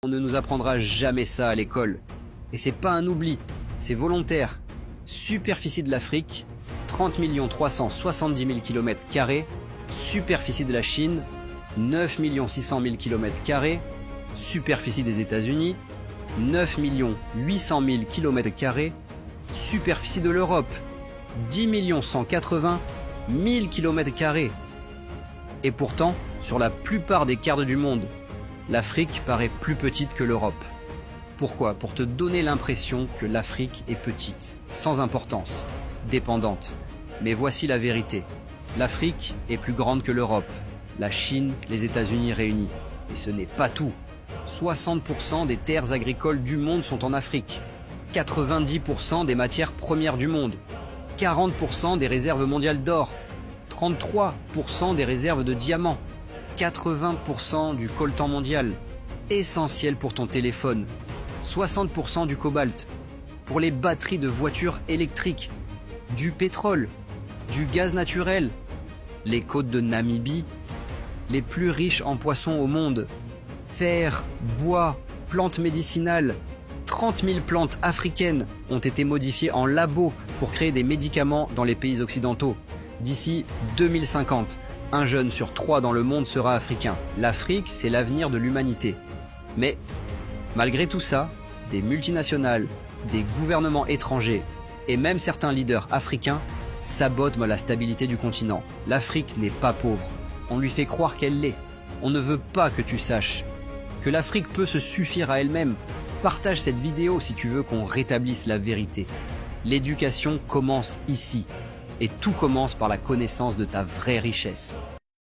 On ne nous apprendra jamais ça à l'école. Et c'est pas un oubli, c'est volontaire. Superficie de l'Afrique, 30 370 000 km². Superficie de la Chine, 9 600 000 km². Superficie des États-Unis, 9 800 000 km². Superficie de l'Europe, 10 180 000 km². Et pourtant, sur la plupart des cartes du monde, l'Afrique paraît plus petite que l'Europe. Pourquoi? Pour te donner l'impression que l'Afrique est petite, sans importance, dépendante. Mais voici la vérité. L'Afrique est plus grande que l'Europe, la Chine, les États-Unis réunis. Et ce n'est pas tout. 60% des terres agricoles du monde sont en Afrique. 90% des matières premières du monde. 40% des réserves mondiales d'or. 33% des réserves de diamants. 80% du coltan mondial, essentiel pour ton téléphone, 60% du cobalt, pour les batteries de voitures électriques, du pétrole, du gaz naturel, les côtes de Namibie, les plus riches en poissons au monde, fer, bois, plantes médicinales, 30 000 plantes africaines ont été modifiées en labo pour créer des médicaments dans les pays occidentaux. D'ici 2050, un jeune sur 3 dans le monde sera africain. L'Afrique, c'est l'avenir de l'humanité. Mais, malgré tout ça, des multinationales, des gouvernements étrangers et même certains leaders africains sabotent la stabilité du continent. L'Afrique n'est pas pauvre. On lui fait croire qu'elle l'est. On ne veut pas que tu saches que l'Afrique peut se suffire à elle-même. Partage cette vidéo si tu veux qu'on rétablisse la vérité. L'éducation commence ici. Et tout commence par la connaissance de ta vraie richesse.